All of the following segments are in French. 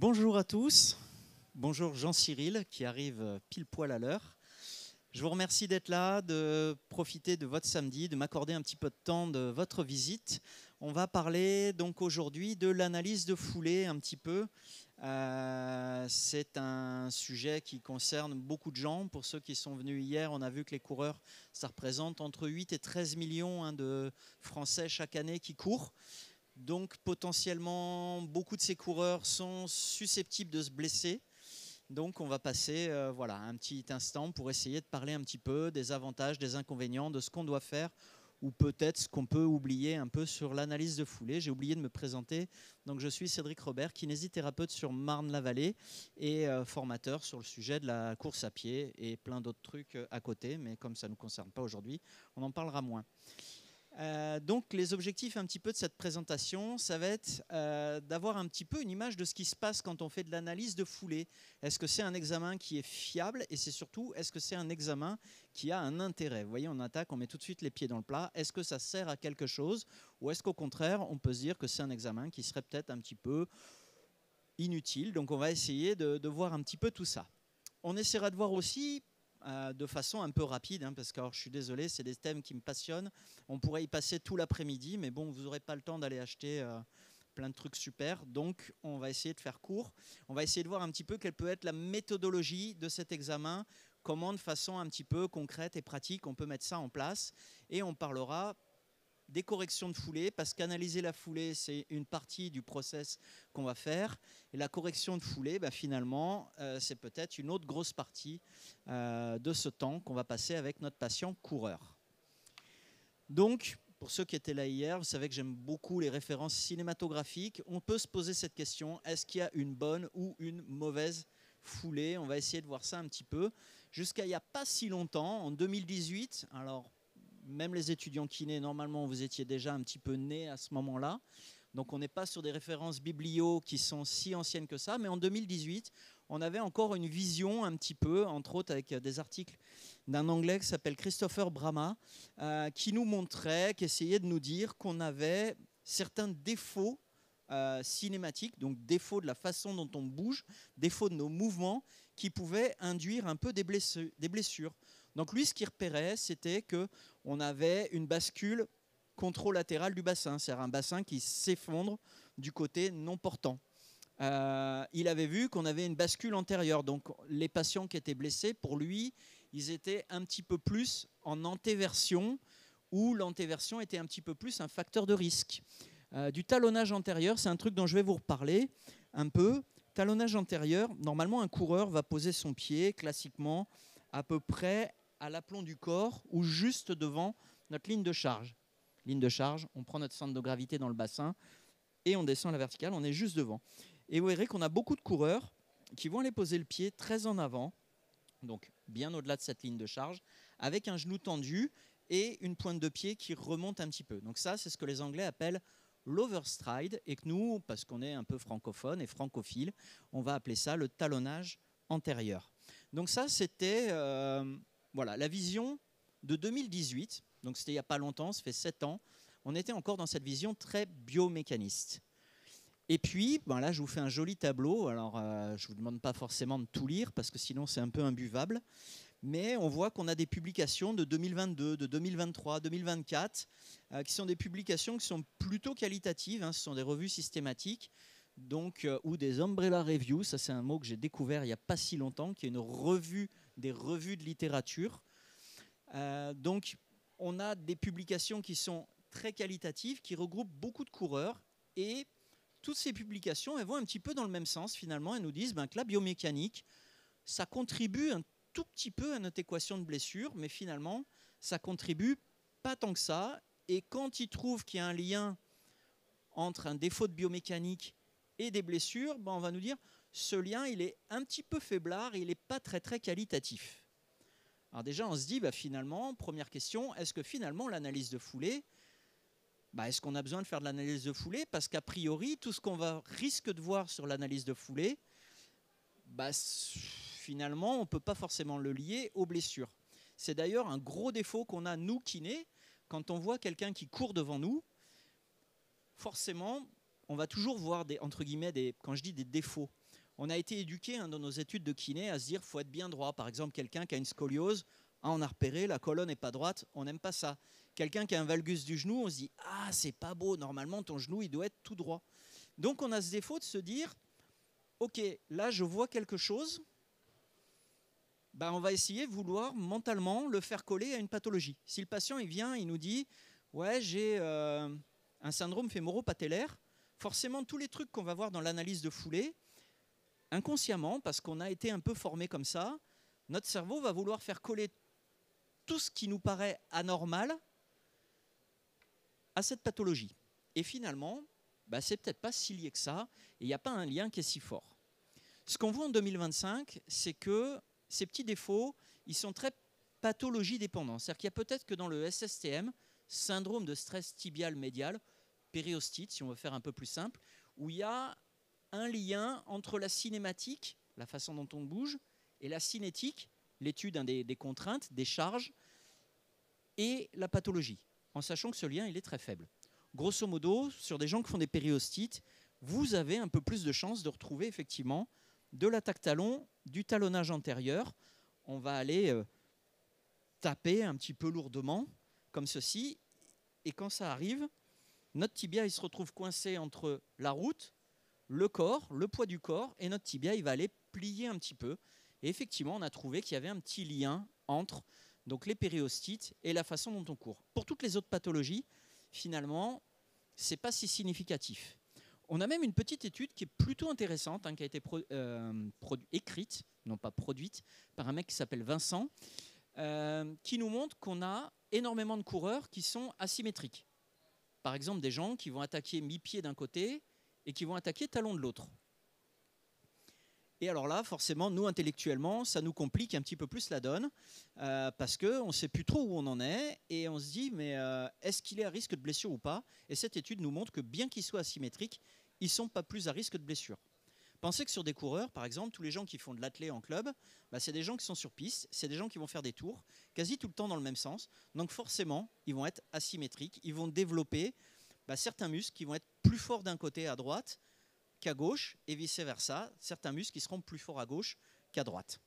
Bonjour à tous, bonjour Jean-Cyril qui arrive pile poil à l'heure. Je vous remercie d'être là, de profiter de votre samedi, de m'accorder un petit peu de temps de votre visite. On va parler donc aujourd'hui de l'analyse de foulée un petit peu. C'est un sujet qui concerne beaucoup de gens. Pour ceux qui sont venus hier, on a vu que les coureurs, ça représente entre 8 et 13 millions de Français chaque année qui courent. Donc potentiellement, beaucoup de ces coureurs sont susceptibles de se blesser. Donc on va passer voilà, un petit instant pour essayer de parler un petit peu des avantages, des inconvénients, de ce qu'on doit faire ou peut-être ce qu'on peut oublier un peu sur l'analyse de foulée. J'ai oublié de me présenter. Donc je suis Cédric Robert, kinésithérapeute sur Marne-la-Vallée et formateur sur le sujet de la course à pied et plein d'autres trucs à côté. Mais comme ça ne nous concerne pas aujourd'hui, on en parlera moins. Donc les objectifs un petit peu de cette présentation, ça va être d'avoir un petit peu une image de ce qui se passe quand on fait de l'analyse de foulée. Est-ce que c'est un examen qui est fiable et c'est surtout, est-ce que c'est un examen qui a un intérêt? Vous voyez, on attaque, on met tout de suite les pieds dans le plat. Est-ce que ça sert à quelque chose ou est-ce qu'au contraire, on peut se dire que c'est un examen qui serait peut-être un petit peu inutile? Donc on va essayer de voir un petit peu tout ça. On essaiera de voir aussi de façon un peu rapide, parce que alors, je suis désolé, c'est des thèmes qui me passionnent. On pourrait y passer tout l'après-midi, mais bon, vous n'aurez pas le temps d'aller acheter plein de trucs super. Donc, on va essayer de faire court. On va essayer de voir un petit peu quelle peut être la méthodologie de cet examen, comment de façon un petit peu concrète et pratique on peut mettre ça en place. Et on parlera des corrections de foulée, parce qu'analyser la foulée, c'est une partie du process qu'on va faire. Et la correction de foulée, finalement, c'est peut-être une autre grosse partie de ce temps qu'on va passer avec notre patient coureur. Donc, pour ceux qui étaient là hier, vous savez que j'aime beaucoup les références cinématographiques. On peut se poser cette question, est-ce qu'il y a une bonne ou une mauvaise foulée? On va essayer de voir ça un petit peu. Jusqu'à il n'y a pas si longtemps, en 2018, alors même les étudiants kinés, normalement, vous étiez déjà un petit peu nés à ce moment-là. Donc, on n'est pas sur des références biblio qui sont si anciennes que ça. Mais en 2018, on avait encore une vision un petit peu, entre autres avec des articles d'un Anglais qui s'appelle Christopher Brahma, qui nous montrait, qui essayait de nous dire qu'on avait certains défauts cinématiques, donc défauts de la façon dont on bouge, défauts de nos mouvements, qui pouvaient induire un peu des blessures. Donc lui, ce qu'il repérait, c'était qu'on avait une bascule contrôle-latérale du bassin, c'est-à-dire un bassin qui s'effondre du côté non portant. Il avait vu qu'on avait une bascule antérieure, donc les patients qui étaient blessés, pour lui, ils étaient un petit peu plus en antéversion, où l'antéversion était un petit peu plus un facteur de risque. Du talonnage antérieur, c'est un truc dont je vais vous reparler un peu. Talonnage antérieur, normalement un coureur va poser son pied classiquement à peu près à l'aplomb du corps ou juste devant notre ligne de charge. Ligne de charge, on prend notre centre de gravité dans le bassin et on descend à la verticale, on est juste devant. Et vous verrez qu'on a beaucoup de coureurs qui vont aller poser le pied très en avant, donc bien au-delà de cette ligne de charge, avec un genou tendu et une pointe de pied qui remonte un petit peu. Donc ça, c'est ce que les Anglais appellent l'overstride, et que nous, parce qu'on est un peu francophone et francophile, on va appeler ça le talonnage antérieur. Donc ça, c'était voilà, la vision de 2018, donc c'était il n'y a pas longtemps, ça fait 7 ans, on était encore dans cette vision très biomécaniste. Et puis, là, je vous fais un joli tableau. Alors, je ne vous demande pas forcément de tout lire, parce que sinon, c'est un peu imbuvable. Mais on voit qu'on a des publications de 2022, de 2023, 2024, qui sont des publications qui sont plutôt qualitatives. Ce sont des revues systématiques, donc, ou des umbrella reviews. Ça, c'est un mot que j'ai découvert il n'y a pas si longtemps, qui est une revue des revues de littérature. Donc, on a des publications qui sont très qualitatives, qui regroupent beaucoup de coureurs, et toutes ces publications, elles vont un petit peu dans le même sens finalement. Elles nous disent que la biomécanique, ça contribue un tout petit peu à notre équation de blessure, mais finalement, ça contribue pas tant que ça. Et quand ils trouvent qu'il y a un lien entre un défaut de biomécanique et des blessures, on va nous dire ce lien, il est un petit peu faiblard et il n'est pas très très qualitatif. Alors déjà, on se dit finalement, première question, est-ce que finalement l'analyse de foulée, est-ce qu'on a besoin de faire de l'analyse de foulée? Parce qu'a priori, tout ce qu'on risque de voir sur l'analyse de foulée, finalement, on ne peut pas forcément le lier aux blessures. C'est d'ailleurs un gros défaut qu'on a, nous, kinés. Quand on voit quelqu'un qui court devant nous, forcément, on va toujours voir entre guillemets, quand je dis des défauts, On a été éduqué dans nos études de kiné à se dire qu'il faut être bien droit. Par exemple, quelqu'un qui a une scoliose, on a repéré, la colonne n'est pas droite, on n'aime pas ça. Quelqu'un qui a un valgus du genou, on se dit ah, c'est pas beau, normalement ton genou il doit être tout droit. Donc on a ce défaut de se dire ok, là je vois quelque chose, on va essayer de vouloir mentalement le faire coller à une pathologie. Si le patient il vient, il nous dit ouais, j'ai un syndrome fémoro-patellaire, forcément tous les trucs qu'on va voir dans l'analyse de foulée, inconsciemment, parce qu'on a été un peu formé comme ça, notre cerveau va vouloir faire coller tout ce qui nous paraît anormal à cette pathologie. Et finalement, c'est peut-être pas si lié que ça, et il n'y a pas un lien qui est si fort. Ce qu'on voit en 2025, c'est que ces petits défauts, ils sont très pathologie dépendants. C'est-à-dire qu'il y a peut-être que dans le SSTM, syndrome de stress tibial médial, périostite, si on veut faire un peu plus simple, où il y a un lien entre la cinématique, la façon dont on bouge, et la cinétique, l'étude des contraintes, des charges, et la pathologie, en sachant que ce lien il est très faible. Grosso modo, sur des gens qui font des périostites, vous avez un peu plus de chances de retrouver effectivement de l'attaque talon, du talonnage antérieur. On va aller taper un petit peu lourdement, comme ceci, et quand ça arrive, notre tibia il se retrouve coincé entre la route, le corps, le poids du corps, et notre tibia il va aller plier un petit peu. Et effectivement, on a trouvé qu'il y avait un petit lien entre donc, les périostites et la façon dont on court. Pour toutes les autres pathologies, finalement, ce n'est pas si significatif. On a même une petite étude qui est plutôt intéressante, qui a été écrite, non pas produite, par un mec qui s'appelle Vincent, qui nous montre qu'on a énormément de coureurs qui sont asymétriques. Par exemple, des gens qui vont attaquer mi-pied d'un côté et qui vont attaquer talon de l'autre. Et alors là, forcément, nous, intellectuellement, ça nous complique un petit peu plus la donne, parce qu'on ne sait plus trop où on en est, et on se dit, mais est-ce qu'il est à risque de blessure ou pas? Et cette étude nous montre que bien qu'ils soient asymétriques, ils ne sont pas plus à risque de blessure. Pensez que sur des coureurs, par exemple, tous les gens qui font de l'athlé en club, c'est des gens qui sont sur piste, c'est des gens qui vont faire des tours, quasi tout le temps dans le même sens. Donc forcément, ils vont être asymétriques, ils vont développer certains muscles qui vont être plus forts d'un côté à droite qu'à gauche, et vice-versa, certains muscles qui seront plus forts à gauche qu'à droite.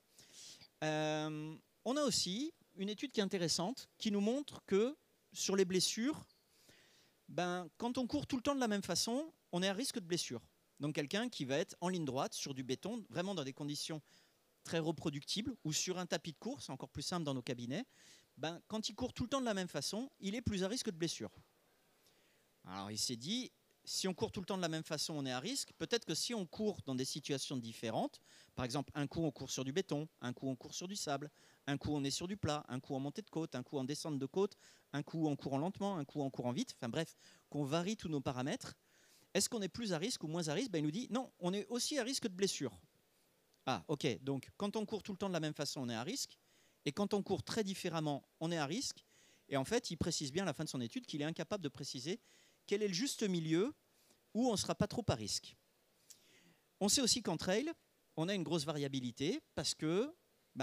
On a aussi une étude qui est intéressante, qui nous montre que sur les blessures, quand on court tout le temps de la même façon, on est à risque de blessure. Donc quelqu'un qui va être en ligne droite, sur du béton, vraiment dans des conditions très reproductibles, ou sur un tapis de course, encore plus simple dans nos cabinets, quand il court tout le temps de la même façon, il est plus à risque de blessure. Alors il s'est dit, si on court tout le temps de la même façon, on est à risque. Peut-être que si on court dans des situations différentes, par exemple, un coup on court sur du béton, un coup on court sur du sable, un coup on est sur du plat, un coup en montée de côte, un coup en descente de côte, un coup en courant lentement, un coup en courant vite, enfin bref, qu'on varie tous nos paramètres. Est-ce qu'on est plus à risque ou moins à risque? Il nous dit non, on est aussi à risque de blessure. Ah, ok, donc quand on court tout le temps de la même façon, on est à risque, et quand on court très différemment, on est à risque. Et en fait, il précise bien à la fin de son étude qu'il est incapable de préciser quel est le juste milieu où on ne sera pas trop à risque. On sait aussi qu'en trail, on a une grosse variabilité parce que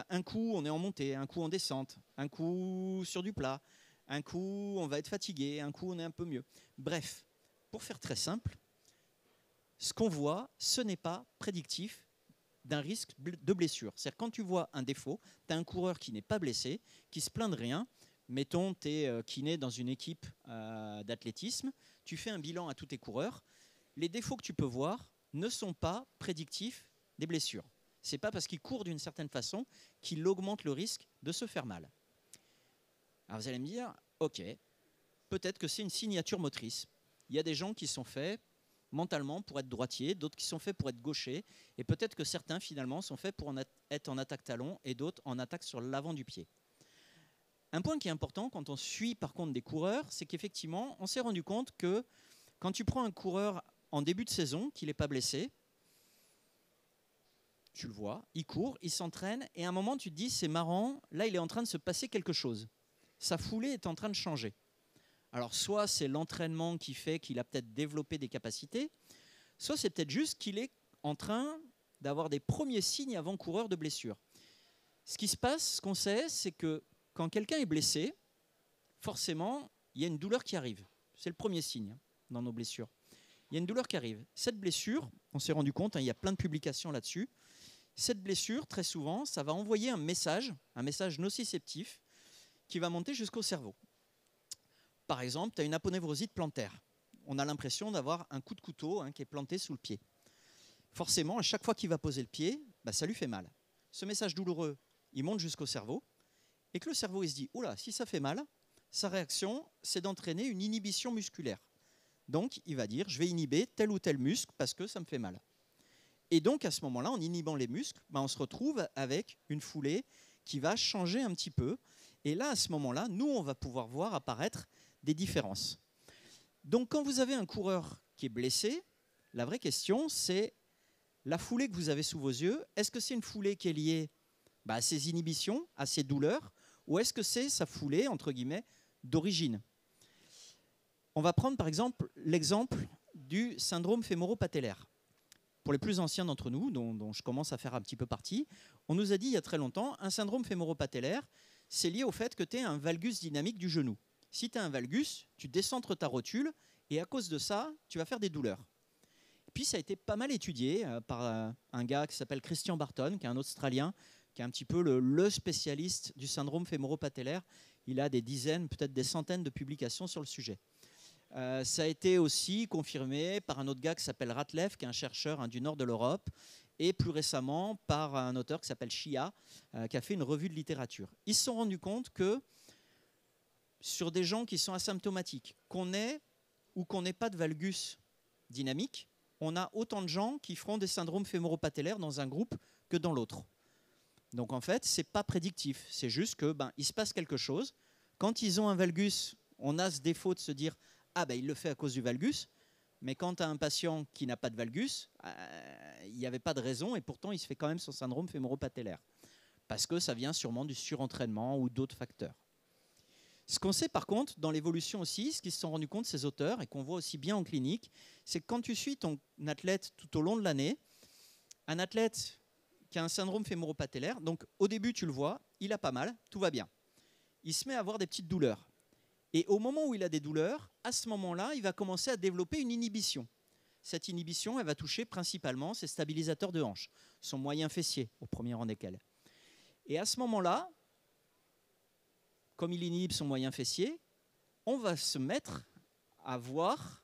un coup on est en montée, un coup en descente, un coup sur du plat, un coup on va être fatigué, un coup on est un peu mieux. Bref, pour faire très simple, ce qu'on voit, ce n'est pas prédictif d'un risque de blessure. C'est-à-dire quand tu vois un défaut, tu as un coureur qui n'est pas blessé, qui se plaint de rien. Mettons, tu es kiné dans une équipe d'athlétisme, tu fais un bilan à tous tes coureurs. Les défauts que tu peux voir ne sont pas prédictifs des blessures. Ce n'est pas parce qu'ils courent d'une certaine façon qu'il augmente le risque de se faire mal. Alors vous allez me dire, ok, peut-être que c'est une signature motrice. Il y a des gens qui sont faits mentalement pour être droitiers, d'autres qui sont faits pour être gauchers, et peut-être que certains finalement sont faits pour être en attaque talon et d'autres en attaque sur l'avant du pied. Un point qui est important quand on suit par contre des coureurs, c'est qu'effectivement, on s'est rendu compte que quand tu prends un coureur en début de saison, qu'il n'est pas blessé, tu le vois, il court, il s'entraîne, et à un moment tu te dis, c'est marrant, là il est en train de se passer quelque chose. Sa foulée est en train de changer. Alors soit c'est l'entraînement qui fait qu'il a peut-être développé des capacités, soit c'est peut-être juste qu'il est en train d'avoir des premiers signes avant-coureurs de blessure. Ce qui se passe, ce qu'on sait, c'est que quand quelqu'un est blessé, forcément, il y a une douleur qui arrive. C'est le premier signe dans nos blessures. il y a une douleur qui arrive. Cette blessure, on s'est rendu compte, il y a plein de publications là-dessus, cette blessure, très souvent, ça va envoyer un message nociceptif qui va monter jusqu'au cerveau. Par exemple, tu as une aponevrosite plantaire. On a l'impression d'avoir un coup de couteau qui est planté sous le pied. Forcément, à chaque fois qu'il va poser le pied, ça lui fait mal. Ce message douloureux, il monte jusqu'au cerveau, et que le cerveau il se dit « Oula, si ça fait mal », sa réaction, c'est d'entraîner une inhibition musculaire. Donc, il va dire « Je vais inhiber tel ou tel muscle parce que ça me fait mal ». Et donc, à ce moment-là, en inhibant les muscles, on se retrouve avec une foulée qui va changer un petit peu. Et là, à ce moment-là, nous, on va pouvoir voir apparaître des différences. Donc, quand vous avez un coureur qui est blessé, la vraie question, c'est la foulée que vous avez sous vos yeux. Est-ce que c'est une foulée qui est liée à ses inhibitions, à ses douleurs, ou est-ce que c'est sa foulée, entre guillemets, d'origine? On va prendre par exemple l'exemple du syndrome fémoro-patellaire. Pour les plus anciens d'entre nous, dont je commence à faire un petit peu partie, on nous a dit il y a très longtemps, un syndrome fémoro-patellaire, c'est lié au fait que tu as un valgus dynamique du genou. Si tu as un valgus, tu décentres ta rotule et à cause de ça, tu vas faire des douleurs. Et puis ça a été pas mal étudié par un gars qui s'appelle Christian Barton, qui est un Australien, qui est un petit peu le spécialiste du syndrome fémoro-patellaire. Il a des dizaines, peut-être des centaines de publications sur le sujet. Ça a été aussi confirmé par un autre gars qui s'appelle Ratlev, qui est un chercheur du nord de l'Europe, et plus récemment par un auteur qui s'appelle Chia, qui a fait une revue de littérature. Ils se sont rendus compte que sur des gens qui sont asymptomatiques, qu'on ait ou qu'on n'ait pas de valgus dynamique, on a autant de gens qui feront des syndromes fémoro-patellaires dans un groupe que dans l'autre. Donc en fait, ce n'est pas prédictif, c'est juste qu'il se passe quelque chose. Quand ils ont un valgus, on a ce défaut de se dire « Ah, il le fait à cause du valgus », mais quand tu as un patient qui n'a pas de valgus, il n'y avait pas de raison et pourtant il se fait quand même son syndrome fémoro-patellaire. Parce que ça vient sûrement du surentraînement ou d'autres facteurs. Ce qu'on sait par contre, dans l'évolution aussi, ce qu'ils se sont rendus compte, ces auteurs, et qu'on voit aussi bien en clinique, c'est que quand tu suis ton athlète tout au long de l'année, un athlète qui a un syndrome fémoro-patellaire, donc au début tu le vois, il a pas mal, tout va bien. Il se met à avoir des petites douleurs. Et au moment où il a des douleurs, à ce moment-là, il va commencer à développer une inhibition. Cette inhibition, elle va toucher principalement ses stabilisateurs de hanche, son moyen fessier, au premier rang desquels. Et à ce moment-là, comme il inhibe son moyen fessier, on va se mettre à voir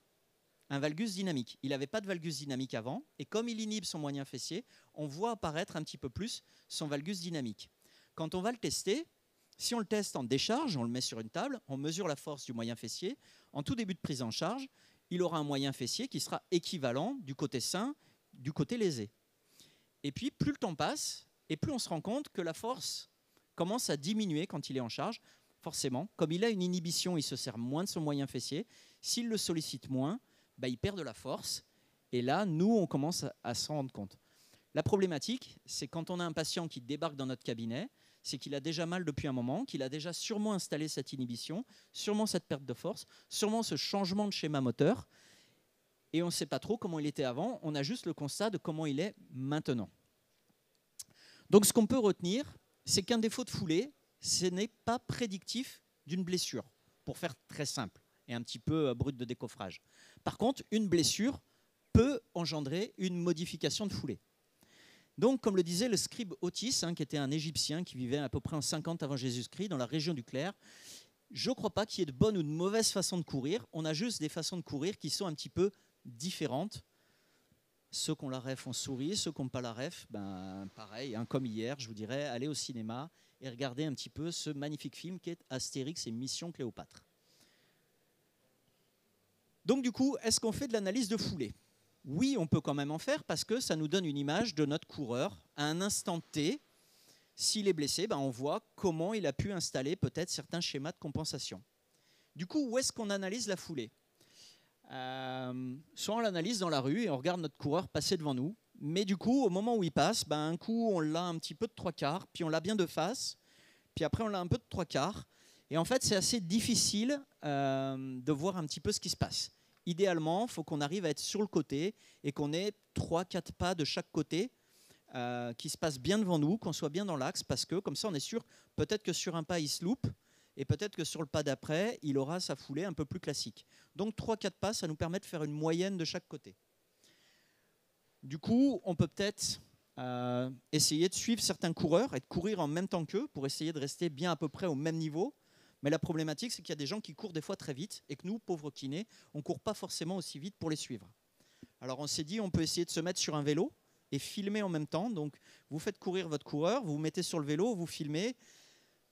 un valgus dynamique. Il n'avait pas de valgus dynamique avant, et comme il inhibe son moyen fessier, on voit apparaître un petit peu plus son valgus dynamique. Quand on va le tester, si on le teste en décharge, on le met sur une table, on mesure la force du moyen fessier. En tout début de prise en charge, il aura un moyen fessier qui sera équivalent du côté sain, du côté lésé. Et puis, plus le temps passe, et plus on se rend compte que la force commence à diminuer quand il est en charge. Forcément, comme il a une inhibition, il se sert moins de son moyen fessier. S'il le sollicite moins, il perd de la force. Et là, nous, on commence à s'en rendre compte. La problématique, c'est quand on a un patient qui débarque dans notre cabinet, c'est qu'il a déjà mal depuis un moment, qu'il a déjà sûrement installé cette inhibition, sûrement cette perte de force, sûrement ce changement de schéma moteur. Et on ne sait pas trop comment il était avant, on a juste le constat de comment il est maintenant. Donc ce qu'on peut retenir, c'est qu'un défaut de foulée, ce n'est pas prédictif d'une blessure, pour faire très simple et un petit peu brut de décoffrage. Par contre, une blessure peut engendrer une modification de foulée. Donc, comme le disait le scribe Otis, qui était un Égyptien qui vivait à peu près en 50 avant Jésus-Christ dans la région du Caire, je ne crois pas qu'il y ait de bonnes ou de mauvaises façons de courir. On a juste des façons de courir qui sont un petit peu différentes. Ceux qui ont la ref, on sourit. Ceux qui n'ont pas la ref, pareil, comme hier, je vous dirais, allez au cinéma et regardez un petit peu ce magnifique film qui est Astérix et Mission Cléopâtre. Donc, du coup, est-ce qu'on fait de l'analyse de foulée ? Oui, on peut quand même en faire parce que ça nous donne une image de notre coureur à un instant T. S'il est blessé, on voit comment il a pu installer peut-être certains schémas de compensation. Du coup, où est-ce qu'on analyse la foulée ? Soit on l'analyse dans la rue et on regarde notre coureur passer devant nous, mais du coup, au moment où il passe, un coup on l'a un petit peu de trois quarts, puis on l'a bien de face, puis après on l'a un peu de trois quarts. Et en fait, c'est assez difficile de voir un petit peu ce qui se passe. Idéalement, il faut qu'on arrive à être sur le côté et qu'on ait 3-4 pas de chaque côté qui se passent bien devant nous, qu'on soit bien dans l'axe, parce que comme ça, on est sûr, peut-être que sur un pas, il se loupe, et peut-être que sur le pas d'après, il aura sa foulée un peu plus classique. Donc 3-4 pas, ça nous permet de faire une moyenne de chaque côté. Du coup, on peut peut-être essayer de suivre certains coureurs et de courir en même temps qu'eux pour essayer de rester bien à peu près au même niveau. Mais la problématique, c'est qu'il y a des gens qui courent des fois très vite et que nous, pauvres kinés, on ne court pas forcément aussi vite pour les suivre. Alors on s'est dit, on peut essayer de se mettre sur un vélo et filmer en même temps. Donc vous faites courir votre coureur, vous vous mettez sur le vélo, vous filmez.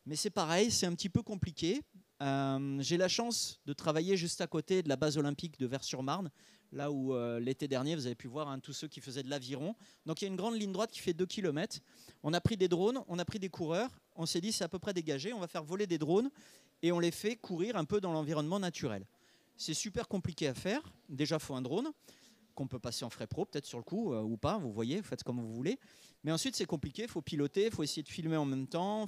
Mais c'est pareil, c'est un petit peu compliqué. J'ai la chance de travailler juste à côté de la base olympique de Vers-sur-Marne, là où l'été dernier, vous avez pu voir tous ceux qui faisaient de l'aviron. Donc il y a une grande ligne droite qui fait 2 km. On a pris des drones, on a pris des coureurs. On s'est dit, c'est à peu près dégagé, on va faire voler des drones et on les fait courir un peu dans l'environnement naturel. C'est super compliqué à faire. Déjà, il faut un drone qu'on peut passer en frais pro, peut-être sur le coup, ou pas, vous voyez, vous faites comme vous voulez. Mais ensuite, c'est compliqué, il faut piloter, il faut essayer de filmer en même temps,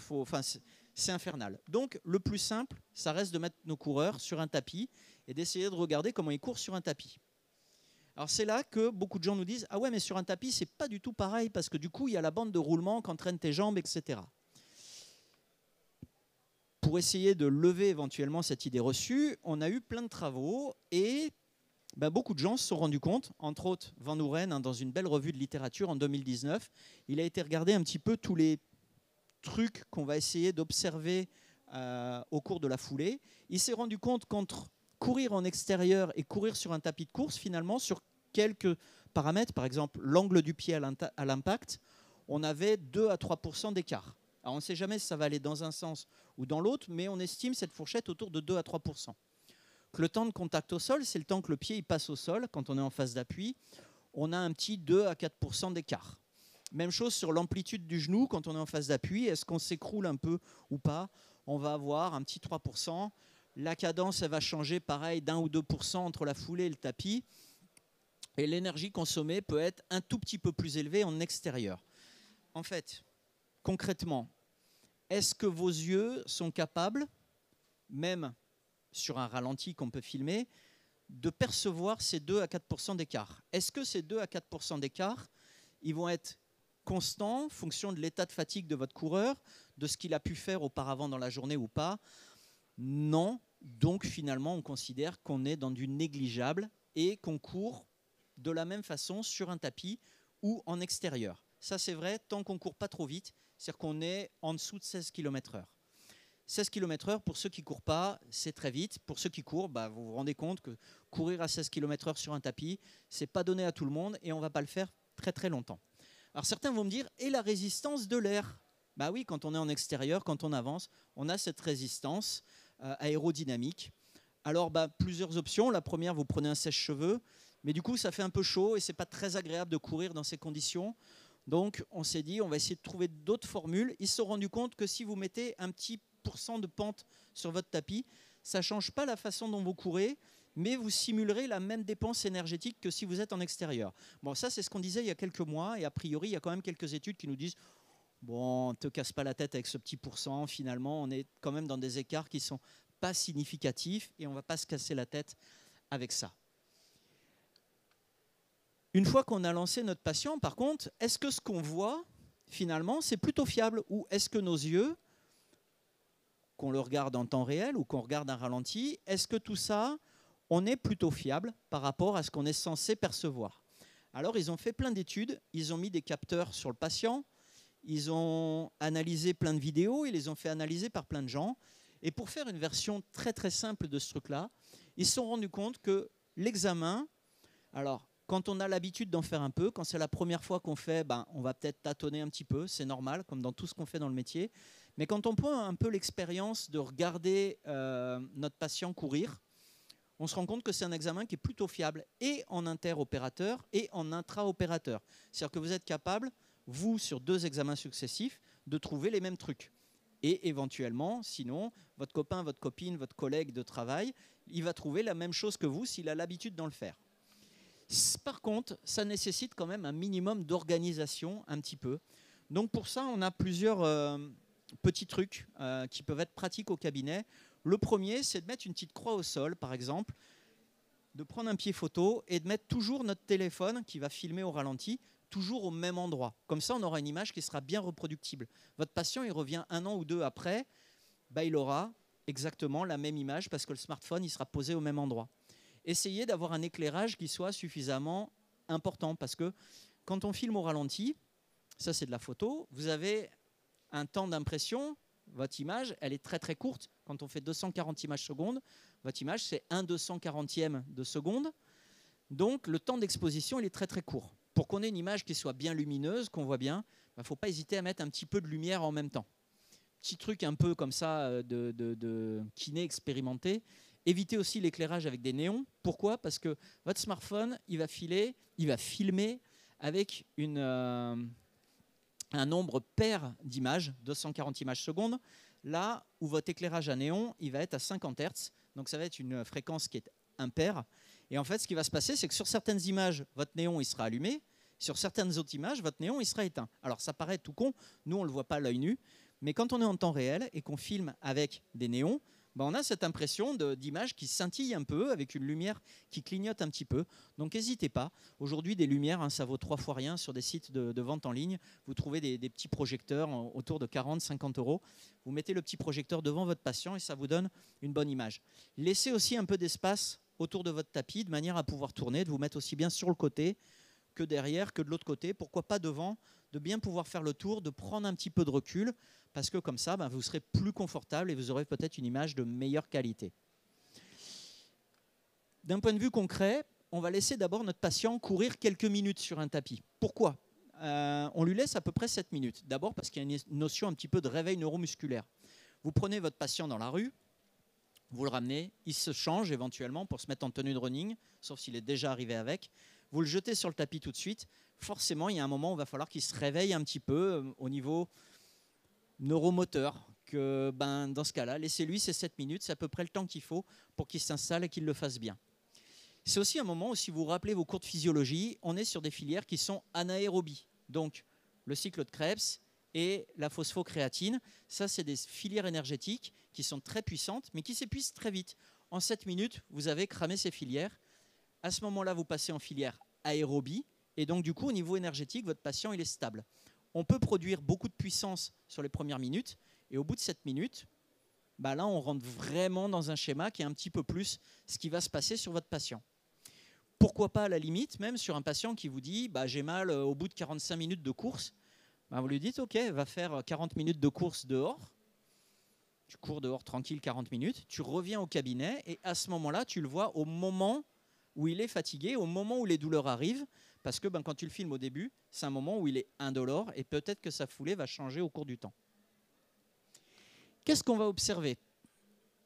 c'est infernal. Donc, le plus simple, ça reste de mettre nos coureurs sur un tapis et d'essayer de regarder comment ils courent sur un tapis. Alors, c'est là que beaucoup de gens nous disent « Ah ouais, mais sur un tapis, c'est pas du tout pareil, parce que du coup, il y a la bande de roulement qu'entraînent tes jambes, etc. » Pour essayer de lever éventuellement cette idée reçue, on a eu plein de travaux et beaucoup de gens se sont rendus compte, entre autres Van Oeren, dans une belle revue de littérature en 2019, il a été regardé un petit peu tous les trucs qu'on va essayer d'observer au cours de la foulée. Il s'est rendu compte qu'entre courir en extérieur et courir sur un tapis de course, finalement, sur quelques paramètres, par exemple l'angle du pied à l'impact, on avait 2 à 3% d'écart. Alors on ne sait jamais si ça va aller dans un sens ou dans l'autre, mais on estime cette fourchette autour de 2 à 3%. Le temps de contact au sol, c'est le temps que le pied il passe au sol quand on est en phase d'appui. On a un petit 2 à 4% d'écart. Même chose sur l'amplitude du genou quand on est en phase d'appui. Est-ce qu'on s'écroule un peu ou pas? On va avoir un petit 3%. La cadence, elle va changer pareil d'1 ou 2% entre la foulée et le tapis. Et l'énergie consommée peut être un tout petit peu plus élevée en extérieur. En fait, concrètement, est-ce que vos yeux sont capables, même sur un ralenti qu'on peut filmer, de percevoir ces 2 à 4% d'écart? Est-ce que ces 2 à 4% d'écart, ils vont être constants en fonction de l'état de fatigue de votre coureur, de ce qu'il a pu faire auparavant dans la journée ou pas? Non. Donc finalement, on considère qu'on est dans du négligeable et qu'on court de la même façon sur un tapis ou en extérieur. Ça, c'est vrai tant qu'on ne court pas trop vite, c'est-à-dire qu'on est en dessous de 16 km/h. 16 km/h, pour ceux qui ne courent pas, c'est très vite. Pour ceux qui courent, vous vous rendez compte que courir à 16 km/h sur un tapis, ce n'est pas donné à tout le monde et on ne va pas le faire très très longtemps. Alors certains vont me dire, et la résistance de l'air? Oui, quand on est en extérieur, quand on avance, on a cette résistance aérodynamique. Alors plusieurs options. La première, vous prenez un sèche-cheveux, mais du coup ça fait un peu chaud et ce n'est pas très agréable de courir dans ces conditions. Donc on s'est dit, on va essayer de trouver d'autres formules. Ils se sont rendus compte que si vous mettez un petit % de pente sur votre tapis, ça ne change pas la façon dont vous courez, mais vous simulerez la même dépense énergétique que si vous êtes en extérieur. Bon, ça c'est ce qu'on disait il y a quelques mois, et a priori il y a quand même quelques études qui nous disent bon, ne te casse pas la tête avec ce petit pourcent, finalement on est quand même dans des écarts qui ne sont pas significatifs et on ne va pas se casser la tête avec ça. Une fois qu'on a lancé notre patient, par contre, est-ce que ce qu'on voit, finalement, c'est plutôt fiable? Ou est-ce que nos yeux, qu'on le regarde en temps réel ou qu'on regarde un ralenti, est-ce que tout ça, on est plutôt fiable par rapport à ce qu'on est censé percevoir? Alors, ils ont fait plein d'études, ils ont mis des capteurs sur le patient, ils ont analysé plein de vidéos, ils les ont fait analyser par plein de gens. Et pour faire une version très très simple de ce truc-là, ils se sont rendus compte que l'examen, alors, quand on a l'habitude d'en faire un peu, quand c'est la première fois qu'on fait, on va peut-être tâtonner un petit peu, c'est normal, comme dans tout ce qu'on fait dans le métier. Mais quand on prend un peu l'expérience de regarder notre patient courir, on se rend compte que c'est un examen qui est plutôt fiable et en interopérateur et en intraopérateur. C'est-à-dire que vous êtes capable, vous, sur 2 examens successifs, de trouver les mêmes trucs. Et éventuellement, sinon, votre copain, votre copine, votre collègue de travail, il va trouver la même chose que vous s'il a l'habitude d'en le faire. Par contre, ça nécessite quand même un minimum d'organisation, un petit peu. Donc pour ça, on a plusieurs petits trucs qui peuvent être pratiques au cabinet. Le premier, c'est de mettre une petite croix au sol, par exemple, de prendre un pied photo et de mettre toujours notre téléphone qui va filmer au ralenti, toujours au même endroit. Comme ça, on aura une image qui sera bien reproductible. Votre patient, il revient 1 an ou 2 après, il aura exactement la même image parce que le smartphone il sera posé au même endroit. Essayez d'avoir un éclairage qui soit suffisamment important parce que quand on filme au ralenti, ça c'est de la photo, vous avez un temps d'impression, votre image elle est très très courte. Quand on fait 240 images secondes, votre image c'est 1/240e de seconde. Donc le temps d'exposition il est très très court. Pour qu'on ait une image qui soit bien lumineuse, qu'on voit bien, il ne faut pas hésiter à mettre un petit peu de lumière en même temps. Petit truc un peu comme ça de kiné expérimenté. Évitez aussi l'éclairage avec des néons. Pourquoi? Parce que votre smartphone, il va filmer avec un nombre pair d'images, 240 images secondes, là où votre éclairage à néon, il va être à 50 Hz. Donc ça va être une fréquence qui est impaire. Et en fait, ce qui va se passer, c'est que sur certaines images, votre néon il sera allumé. Sur certaines autres images, votre néon il sera éteint. Alors ça paraît tout con, nous on ne le voit pas à l'œil nu, mais quand on est en temps réel et qu'on filme avec des néons, ben on a cette impression d'image qui scintille un peu, avec une lumière qui clignote un petit peu. Donc n'hésitez pas. Aujourd'hui, des lumières, hein, ça vaut 3 fois rien sur des sites de vente en ligne. Vous trouvez des petits projecteurs autour de 40-50 €. Vous mettez le petit projecteur devant votre patient et ça vous donne une bonne image. Laissez aussi un peu d'espace autour de votre tapis de manière à pouvoir tourner, de vous mettre aussi bien sur le côté que derrière, que de l'autre côté, pourquoi pas devant, de bien pouvoir faire le tour, de prendre un petit peu de recul, parce que comme ça, ben, vous serez plus confortable et vous aurez peut-être une image de meilleure qualité. D'un point de vue concret, on va laisser d'abord notre patient courir quelques minutes sur un tapis. Pourquoi? On lui laisse à peu près 7 minutes. D'abord parce qu'il y a une notion un petit peu de réveil neuromusculaire. Vous prenez votre patient dans la rue, vous le ramenez, il se change éventuellement pour se mettre en tenue de running, sauf s'il est déjà arrivé avec. Vous le jetez sur le tapis tout de suite. Forcément, il y a un moment où il va falloir qu'il se réveille un petit peu au niveau neuromoteur. Que, ben, dans ce cas-là, laissez-lui ces 7 minutes, c'est à peu près le temps qu'il faut pour qu'il s'installe et qu'il le fasse bien. C'est aussi un moment où, si vous vous rappelez vos cours de physiologie, on est sur des filières qui sont anaérobies. Donc, le cycle de Krebs et la phosphocréatine, ça, c'est des filières énergétiques qui sont très puissantes, mais qui s'épuisent très vite. En 7 minutes, vous avez cramé ces filières. À ce moment-là, vous passez en filière aérobie. Et donc, du coup, au niveau énergétique, votre patient, il est stable. On peut produire beaucoup de puissance sur les premières minutes. Et au bout de 7 minutes, bah là, on rentre vraiment dans un schéma qui est un petit peu plus ce qui va se passer sur votre patient. Pourquoi pas, à la limite, même sur un patient qui vous dit bah, « j'ai mal au bout de 45 minutes de course bah, », vous lui dites « ok, va faire 40 minutes de course dehors ». Tu cours dehors tranquille 40 minutes, tu reviens au cabinet et à ce moment-là, tu le vois au moment où il est fatigué, au moment où les douleurs arrivent, parce que ben, quand tu le filmes au début, c'est un moment où il est indolore et peut-être que sa foulée va changer au cours du temps. Qu'est-ce qu'on va observer?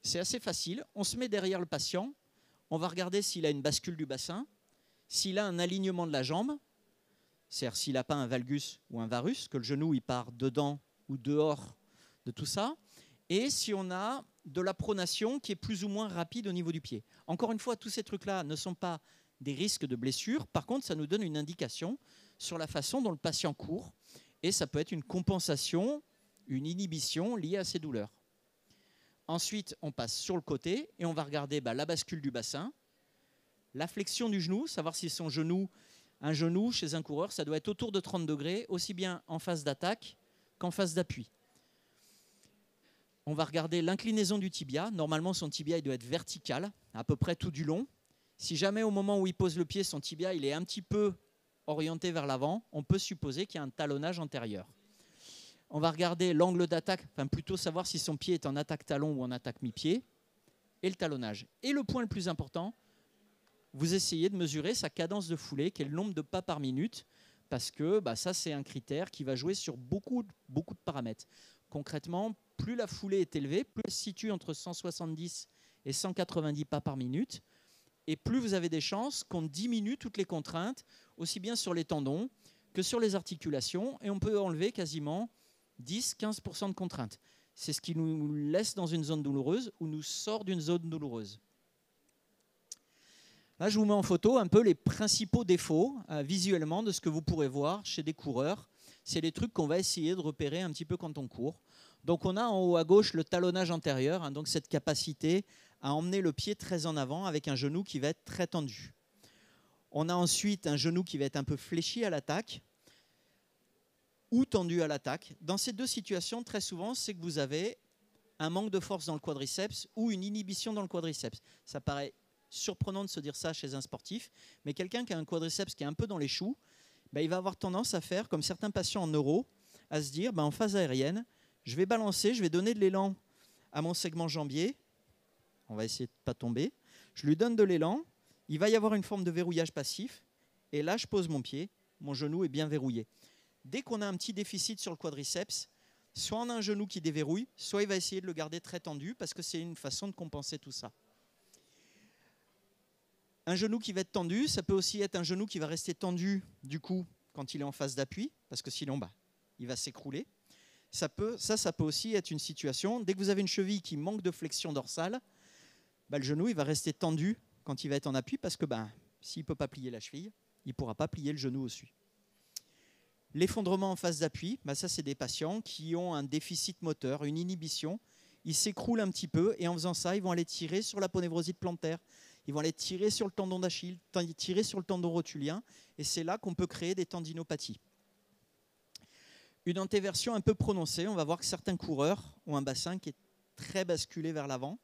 C'est assez facile. On se met derrière le patient. On va regarder s'il a une bascule du bassin, s'il a un alignement de la jambe, c'est-à-dire s'il n'a pas un valgus ou un varus, que le genou il part dedans ou dehors de tout ça, et si on a de la pronation qui est plus ou moins rapide au niveau du pied. Encore une fois, tous ces trucs-là ne sont pas des risques de blessure. Par contre, ça nous donne une indication sur la façon dont le patient court, et ça peut être une compensation, une inhibition liée à ces douleurs. Ensuite, on passe sur le côté et on va regarder la bascule du bassin, la flexion du genou, savoir si son genou, un genou chez un coureur, ça doit être autour de 30 degrés, aussi bien en phase d'attaque qu'en phase d'appui. On va regarder l'inclinaison du tibia. Normalement, son tibia il doit être vertical, à peu près tout du long. Si jamais au moment où il pose le pied, son tibia il est un petit peu orienté vers l'avant, on peut supposer qu'il y a un talonnage antérieur. On va regarder l'angle d'attaque, enfin plutôt savoir si son pied est en attaque talon ou en attaque mi-pied, et le talonnage. Et le point le plus important, vous essayez de mesurer sa cadence de foulée, qui est le nombre de pas par minute, parce que ça c'est un critère qui va jouer sur beaucoup de paramètres. Concrètement, plus la foulée est élevée, plus elle se situe entre 170 et 190 pas par minute, et plus vous avez des chances qu'on diminue toutes les contraintes, aussi bien sur les tendons que sur les articulations, et on peut enlever quasiment 10-15% de contraintes. C'est ce qui nous laisse dans une zone douloureuse ou nous sort d'une zone douloureuse. Là, je vous mets en photo un peu les principaux défauts visuellement de ce que vous pourrez voir chez des coureurs. C'est les trucs qu'on va essayer de repérer un petit peu quand on court. Donc on a en haut à gauche le talonnage antérieur, donc cette capacité à emmener le pied très en avant avec un genou qui va être très tendu. On a ensuite un genou qui va être un peu fléchi à l'attaque ou tendu à l'attaque. Dans ces deux situations, très souvent, c'est que vous avez un manque de force dans le quadriceps ou une inhibition dans le quadriceps. Ça paraît surprenant de se dire ça chez un sportif, mais quelqu'un qui a un quadriceps qui est un peu dans les choux, il va avoir tendance à faire, comme certains patients en neuro, à se dire, en phase aérienne, je vais balancer, je vais donner de l'élan à mon segment jambier, on va essayer de ne pas tomber, je lui donne de l'élan, il va y avoir une forme de verrouillage passif, et là je pose mon pied, mon genou est bien verrouillé. Dès qu'on a un petit déficit sur le quadriceps, soit on a un genou qui déverrouille, soit il va essayer de le garder très tendu, parce que c'est une façon de compenser tout ça. Un genou qui va être tendu, ça peut aussi être un genou qui va rester tendu du coup quand il est en phase d'appui, parce que sinon il va s'écrouler. Ça peut aussi être une situation, dès que vous avez une cheville qui manque de flexion dorsale, le genou il va rester tendu quand il va être en appui, parce que s'il ne peut pas plier la cheville, il ne pourra pas plier le genou au-dessus. L'effondrement en phase d'appui, ça c'est des patients qui ont un déficit moteur, une inhibition, ils s'écroulent un petit peu et en faisant ça, ils vont aller tirer sur l'aponévrosite plantaire, ils vont aller tirer sur le tendon d'Achille, tirer sur le tendon rotulien et c'est là qu'on peut créer des tendinopathies. Une antéversion un peu prononcée, on va voir que certains coureurs ont un bassin qui est très basculé vers l'avant.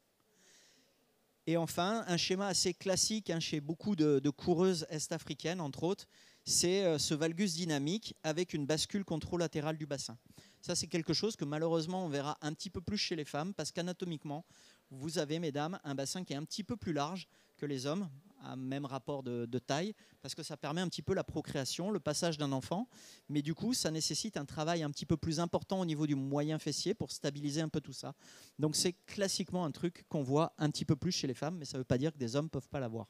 Et enfin, un schéma assez classique chez beaucoup de coureuses est-africaines, entre autres, c'est ce valgus dynamique avec une bascule contralatérale du bassin. Ça, c'est quelque chose que malheureusement, on verra un petit peu plus chez les femmes, parce qu'anatomiquement, vous avez, mesdames, un bassin qui est un petit peu plus large que les hommes, à même rapport de taille, parce que ça permet un petit peu la procréation, le passage d'un enfant, mais du coup, ça nécessite un travail un petit peu plus important au niveau du moyen fessier pour stabiliser un peu tout ça. Donc c'est classiquement un truc qu'on voit un petit peu plus chez les femmes, mais ça ne veut pas dire que des hommes ne peuvent pas l'avoir.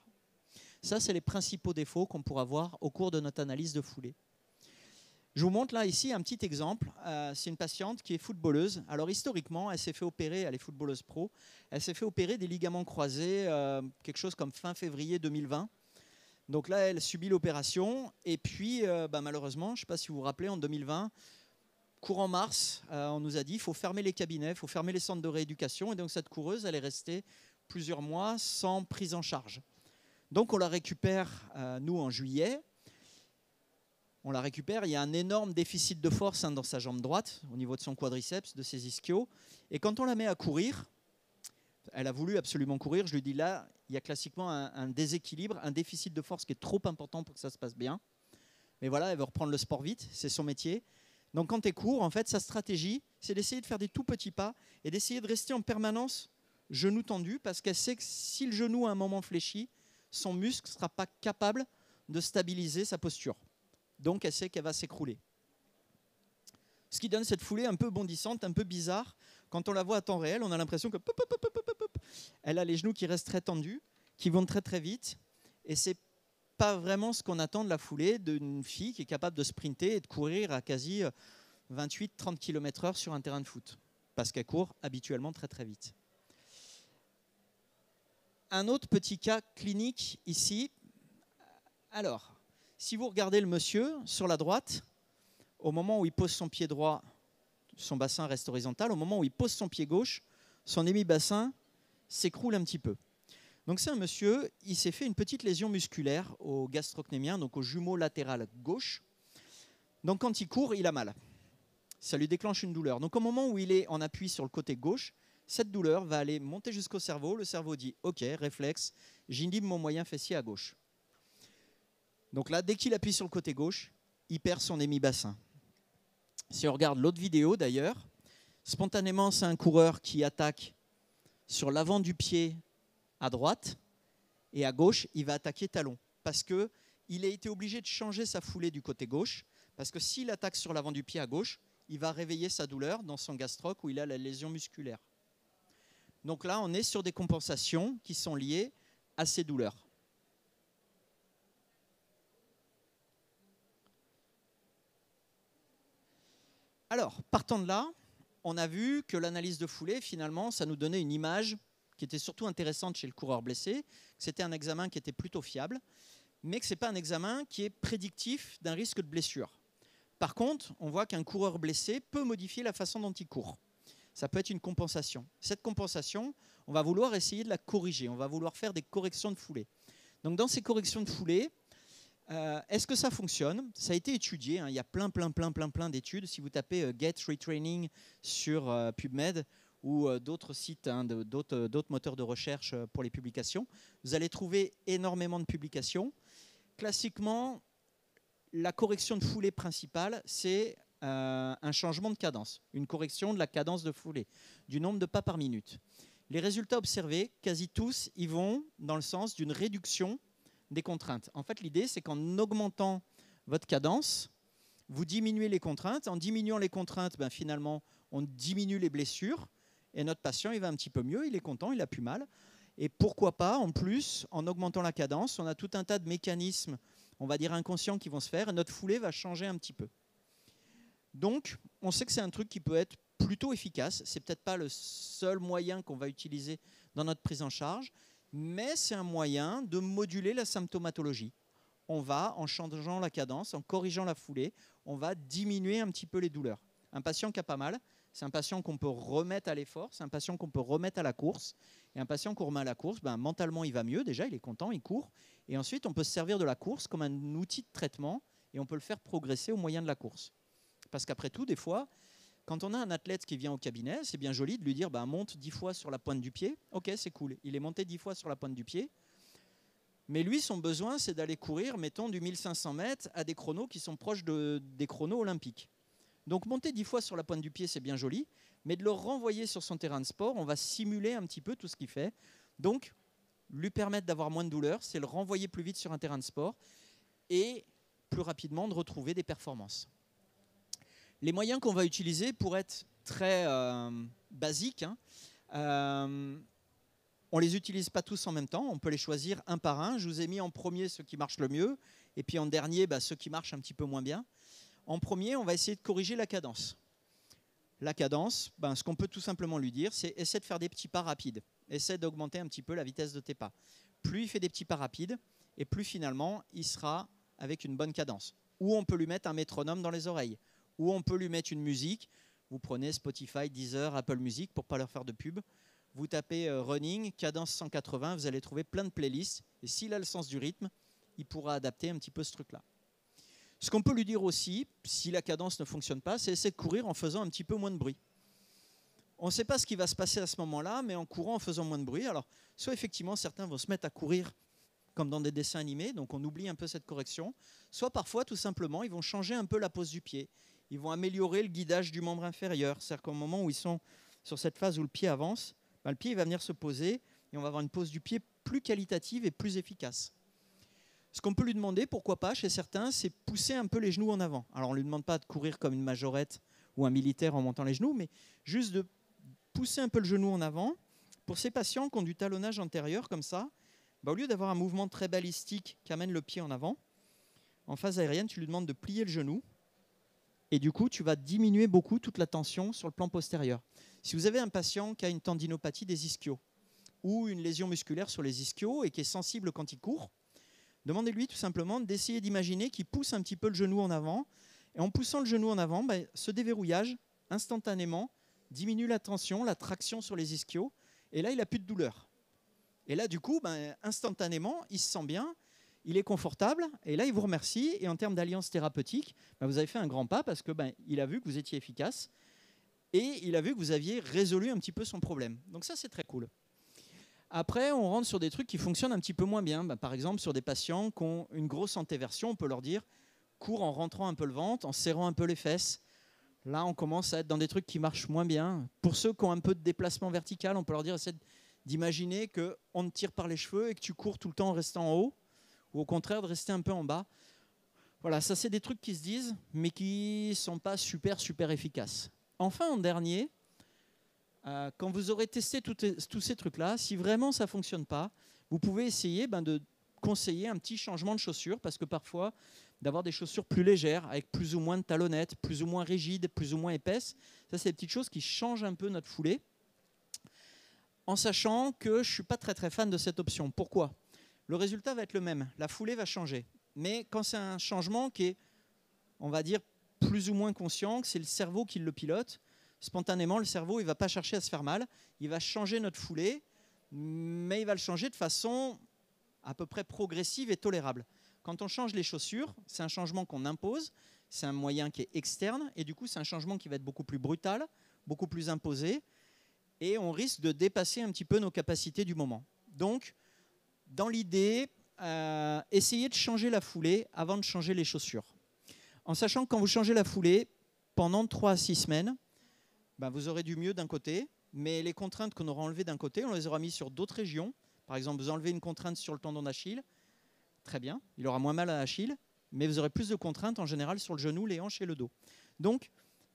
Ça, c'est les principaux défauts qu'on pourra voir au cours de notre analyse de foulée. Je vous montre là ici un petit exemple. C'est une patiente qui est footballeuse. Alors historiquement, elle s'est fait opérer, elle est footballeuse pro, elle s'est fait opérer des ligaments croisés, quelque chose comme fin février 2020. Donc là, elle subit l'opération. Et puis, malheureusement, je ne sais pas si vous vous rappelez, en 2020, courant mars, on nous a dit qu'il faut fermer les cabinets, il faut fermer les centres de rééducation. Et donc cette coureuse, elle est restée plusieurs mois sans prise en charge. Donc on la récupère, nous, en juillet. On la récupère, il y a un énorme déficit de force dans sa jambe droite, au niveau de son quadriceps, de ses ischios. Et quand on la met à courir, elle a voulu absolument courir, je lui dis là, il y a classiquement un déséquilibre, un déficit de force qui est trop important pour que ça se passe bien. Mais voilà, elle veut reprendre le sport vite, c'est son métier. Donc quand elle court, en fait, sa stratégie, c'est d'essayer de faire des tout petits pas et d'essayer de rester en permanence genou tendu, parce qu'elle sait que si le genou à un moment fléchit, son muscle ne sera pas capable de stabiliser sa posture. Donc elle sait qu'elle va s'écrouler. Ce qui donne cette foulée un peu bondissante, un peu bizarre. Quand on la voit à temps réel, on a l'impression que elle a les genoux qui restent très tendus, qui vont très très vite. Et ce n'est pas vraiment ce qu'on attend de la foulée d'une fille qui est capable de sprinter et de courir à quasi 28-30 km/h sur un terrain de foot. Parce qu'elle court habituellement très très vite. Un autre petit cas clinique ici. Alors, si vous regardez le monsieur sur la droite, au moment où il pose son pied droit, son bassin reste horizontal. Au moment où il pose son pied gauche, son hémibassin s'écroule un petit peu. Donc c'est un monsieur, il s'est fait une petite lésion musculaire au gastrocnémien, donc au jumeau latéral gauche. Donc quand il court, il a mal. Ça lui déclenche une douleur. Donc au moment où il est en appui sur le côté gauche, cette douleur va aller monter jusqu'au cerveau. Le cerveau dit « Ok, réflexe, j'inhibe mon moyen fessier à gauche ». Donc là, dès qu'il appuie sur le côté gauche, il perd son hémibassin. Si on regarde l'autre vidéo d'ailleurs, spontanément, c'est un coureur qui attaque sur l'avant du pied à droite et à gauche, il va attaquer talon parce qu'il a été obligé de changer sa foulée du côté gauche parce que s'il attaque sur l'avant du pied à gauche, il va réveiller sa douleur dans son gastroc où il a la lésion musculaire. Donc là, on est sur des compensations qui sont liées à ces douleurs. Alors, partant de là, on a vu que l'analyse de foulée, finalement, ça nous donnait une image qui était surtout intéressante chez le coureur blessé, que c'était un examen qui était plutôt fiable, mais que ce n'est pas un examen qui est prédictif d'un risque de blessure. Par contre, on voit qu'un coureur blessé peut modifier la façon dont il court. Ça peut être une compensation. Cette compensation, on va vouloir essayer de la corriger, on va vouloir faire des corrections de foulée. Donc dans ces corrections de foulée, est-ce que ça fonctionne? Ça a été étudié, il y a plein d'études. Si vous tapez Get Retraining sur PubMed, ou d'autres sites, hein, d'autres moteurs de recherche pour les publications, vous allez trouver énormément de publications. Classiquement, la correction de foulée principale, c'est un changement de cadence, une correction de la cadence de foulée, du nombre de pas par minute. Les résultats observés, quasi tous, ils vont dans le sens d'une réduction des contraintes. En fait, l'idée, c'est qu'en augmentant votre cadence, vous diminuez les contraintes. En diminuant les contraintes, ben, finalement, on diminue les blessures et notre patient, il va un petit peu mieux, il est content, il a plus mal. Et pourquoi pas, en plus, en augmentant la cadence, on a tout un tas de mécanismes, on va dire inconscients, qui vont se faire et notre foulée va changer un petit peu. Donc, on sait que c'est un truc qui peut être plutôt efficace. C'est peut-être pas le seul moyen qu'on va utiliser dans notre prise en charge, mais c'est un moyen de moduler la symptomatologie. On va, en changeant la cadence, en corrigeant la foulée, on va diminuer un petit peu les douleurs. Un patient qui a pas mal, c'est un patient qu'on peut remettre à l'effort, c'est un patient qu'on peut remettre à la course. Et un patient qu'on remet à la course, ben, mentalement, il va mieux déjà, il est content, il court. Et ensuite, on peut se servir de la course comme un outil de traitement et on peut le faire progresser au moyen de la course. Parce qu'après tout, des fois, quand on a un athlète qui vient au cabinet, c'est bien joli de lui dire, ben, monte 10 fois sur la pointe du pied. Ok, c'est cool. Il est monté 10 fois sur la pointe du pied. Mais lui, son besoin, c'est d'aller courir, mettons, du 1500 mètres à des chronos qui sont proches des chronos olympiques. Donc monter 10 fois sur la pointe du pied, c'est bien joli, mais de le renvoyer sur son terrain de sport, on va simuler un petit peu tout ce qu'il fait. Donc, lui permettre d'avoir moins de douleur, c'est le renvoyer plus vite sur un terrain de sport et plus rapidement de retrouver des performances. Les moyens qu'on va utiliser pour être très basiques, hein, on ne les utilise pas tous en même temps, on peut les choisir un par un. Je vous ai mis en premier ceux qui marchent le mieux, et puis en dernier, ceux qui marchent un petit peu moins bien. En premier, on va essayer de corriger la cadence. La cadence, ce qu'on peut tout simplement lui dire, c'est essaie de faire des petits pas rapides. Essaie d'augmenter un petit peu la vitesse de tes pas. Plus il fait des petits pas rapides, et plus finalement, il sera avec une bonne cadence. Ou on peut lui mettre un métronome dans les oreilles. Ou on peut lui mettre une musique. Vous prenez Spotify, Deezer, Apple Music, pour ne pas leur faire de pub. Vous tapez running, cadence 180, vous allez trouver plein de playlists. Et s'il a le sens du rythme, il pourra adapter un petit peu ce truc-là. Ce qu'on peut lui dire aussi, si la cadence ne fonctionne pas, c'est essayer de courir en faisant un petit peu moins de bruit. On ne sait pas ce qui va se passer à ce moment-là, mais en courant, en faisant moins de bruit, alors soit effectivement certains vont se mettre à courir comme dans des dessins animés, donc on oublie un peu cette correction, soit parfois tout simplement ils vont changer un peu la pose du pied, ils vont améliorer le guidage du membre inférieur, c'est-à-dire qu'au moment où ils sont sur cette phase où le pied avance, le pied il va venir se poser et on va avoir une pose du pied plus qualitative et plus efficace. Ce qu'on peut lui demander, pourquoi pas, chez certains, c'est pousser un peu les genoux en avant. Alors on ne lui demande pas de courir comme une majorette ou un militaire en montant les genoux, mais juste de pousser un peu le genou en avant. Pour ces patients qui ont du talonnage antérieur comme ça, au lieu d'avoir un mouvement très balistique qui amène le pied en avant, en phase aérienne, tu lui demandes de plier le genou et du coup, tu vas diminuer beaucoup toute la tension sur le plan postérieur. Si vous avez un patient qui a une tendinopathie des ischios ou une lésion musculaire sur les ischios et qui est sensible quand il court, demandez-lui tout simplement d'essayer d'imaginer qu'il pousse un petit peu le genou en avant. Et en poussant le genou en avant, ce déverrouillage, instantanément, diminue la tension, la traction sur les ischios. Et là, il n'a plus de douleur. Et là, du coup, instantanément, il se sent bien, il est confortable. Et là, il vous remercie. Et en termes d'alliance thérapeutique, vous avez fait un grand pas parce qu'il a vu que vous étiez efficace. Et il a vu que vous aviez résolu un petit peu son problème. Donc ça, c'est très cool. Après, on rentre sur des trucs qui fonctionnent un petit peu moins bien. Par exemple, sur des patients qui ont une grosse antéversion, on peut leur dire cours en rentrant un peu le ventre, en serrant un peu les fesses. Là, on commence à être dans des trucs qui marchent moins bien. Pour ceux qui ont un peu de déplacement vertical, on peut leur dire essaie d'imaginer qu'on te tire par les cheveux et que tu cours tout le temps en restant en haut, ou au contraire de rester un peu en bas. Voilà, ça c'est des trucs qui se disent, mais qui ne sont pas super efficaces. Enfin, en dernier, quand vous aurez testé tous ces trucs-là, si vraiment ça ne fonctionne pas, vous pouvez essayer de conseiller un petit changement de chaussures, parce que parfois, d'avoir des chaussures plus légères, avec plus ou moins de talonnettes, plus ou moins rigides, plus ou moins épaisses, ça c'est des petites choses qui changent un peu notre foulée, en sachant que je ne suis pas très fan de cette option. Pourquoi ? Le résultat va être le même, la foulée va changer. Mais quand c'est un changement qui est, on va dire, plus ou moins conscient, que c'est le cerveau qui le pilote, spontanément, le cerveau, il ne va pas chercher à se faire mal. Il va changer notre foulée, mais il va le changer de façon à peu près progressive et tolérable. Quand on change les chaussures, c'est un changement qu'on impose, c'est un moyen qui est externe, et du coup, c'est un changement qui va être beaucoup plus brutal, beaucoup plus imposé. et on risque de dépasser un petit peu nos capacités du moment. Donc, dans l'idée, essayez de changer la foulée avant de changer les chaussures. En sachant que quand vous changez la foulée, pendant 3 à 6 semaines, ben vous aurez du mieux d'un côté, mais les contraintes qu'on aura enlevées d'un côté, on les aura mises sur d'autres régions. Par exemple, vous enlevez une contrainte sur le tendon d'Achille, très bien, il aura moins mal à l'Achille, mais vous aurez plus de contraintes en général sur le genou, les hanches et le dos. Donc,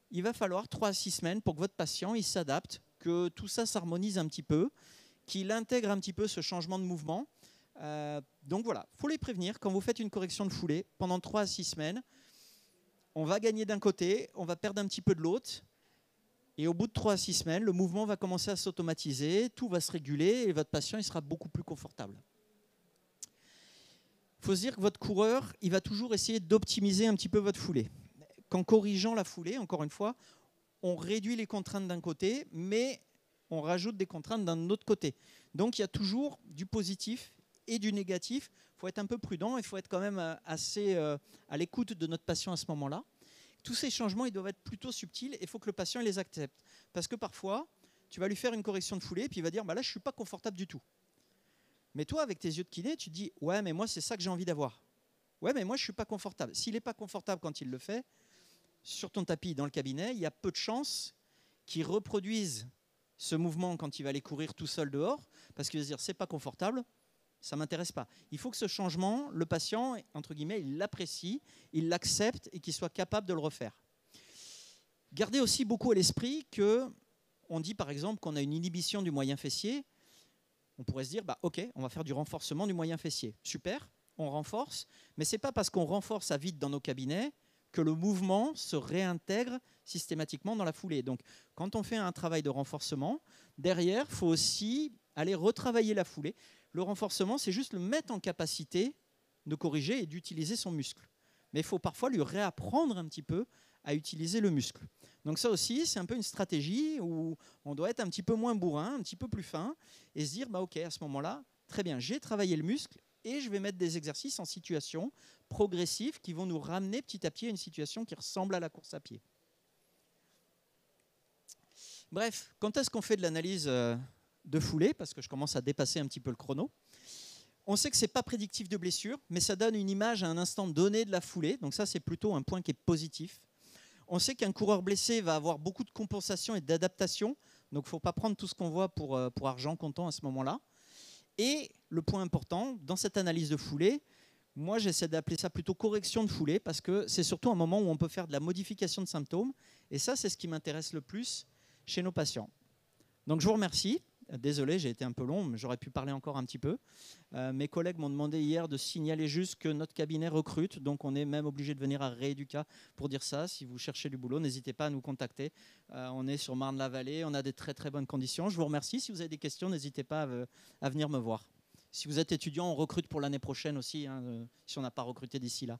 il va falloir 3 à 6 semaines pour que votre patient il s'adapte, que tout ça s'harmonise un petit peu, qu'il intègre un petit peu ce changement de mouvement. Donc voilà, il faut les prévenir. Quand vous faites une correction de foulée, pendant 3 à 6 semaines, on va gagner d'un côté, on va perdre un petit peu de l'autre. Et au bout de 3 à 6 semaines, le mouvement va commencer à s'automatiser, tout va se réguler et votre patient il sera beaucoup plus confortable. Il faut se dire que votre coureur, il va toujours essayer d'optimiser un petit peu votre foulée. Qu'en corrigeant la foulée, encore une fois, on réduit les contraintes d'un côté, mais on rajoute des contraintes d'un autre côté. Donc il y a toujours du positif et du négatif. Il faut être un peu prudent, il faut être quand même assez à l'écoute de notre patient à ce moment-là. Tous ces changements, ils doivent être plutôt subtils et il faut que le patient les accepte. Parce que parfois, tu vas lui faire une correction de foulée et puis il va dire bah là, je ne suis pas confortable du tout. Mais toi, avec tes yeux de kiné, tu te dis ouais, mais moi, c'est ça que j'ai envie d'avoir. Ouais, mais moi, je ne suis pas confortable. S'il n'est pas confortable quand il le fait, sur ton tapis dans le cabinet, il y a peu de chances qu'il reproduise ce mouvement quand il va aller courir tout seul dehors parce qu'il va se dire c'est pas confortable. Ça ne m'intéresse pas. Il faut que ce changement, le patient, entre guillemets, il l'apprécie, il l'accepte et qu'il soit capable de le refaire. Gardez aussi beaucoup à l'esprit qu'on dit par exemple qu'on a une inhibition du moyen fessier. On pourrait se dire, bah, ok, on va faire du renforcement du moyen fessier. Super, on renforce, mais ce n'est pas parce qu'on renforce à vide dans nos cabinets que le mouvement se réintègre systématiquement dans la foulée. Donc, quand on fait un travail de renforcement, derrière, il faut aussi aller retravailler la foulée. Le renforcement, c'est juste le mettre en capacité de corriger et d'utiliser son muscle. Mais il faut parfois lui réapprendre un petit peu à utiliser le muscle. Donc ça aussi, c'est un peu une stratégie où on doit être un petit peu moins bourrin, un petit peu plus fin, et se dire, bah ok, à ce moment-là, très bien, j'ai travaillé le muscle et je vais mettre des exercices en situation progressive qui vont nous ramener petit à petit à une situation qui ressemble à la course à pied. Bref, quand est-ce qu'on fait de l'analyse de foulée, parce que je commence à dépasser un petit peu le chrono. On sait que ce n'est pas prédictif de blessure, mais ça donne une image à un instant donné de la foulée. Donc ça, c'est plutôt un point qui est positif. On sait qu'un coureur blessé va avoir beaucoup de compensation et d'adaptation. Donc il ne faut pas prendre tout ce qu'on voit pour argent comptant à ce moment-là. Et le point important, dans cette analyse de foulée, moi j'essaie d'appeler ça plutôt correction de foulée, parce que c'est surtout un moment où on peut faire de la modification de symptômes. Et ça, c'est ce qui m'intéresse le plus chez nos patients. Donc je vous remercie. Désolé, j'ai été un peu long, mais j'aurais pu parler encore un petit peu. Mes collègues m'ont demandé hier de signaler juste que notre cabinet recrute, donc on est même obligé de venir à Rééduca pour dire ça. Si vous cherchez du boulot, n'hésitez pas à nous contacter. On est sur Marne-la-Vallée, on a des très très bonnes conditions. Je vous remercie. Si vous avez des questions, n'hésitez pas à venir me voir. Si vous êtes étudiant, on recrute pour l'année prochaine aussi, hein, si on n'a pas recruté d'ici là.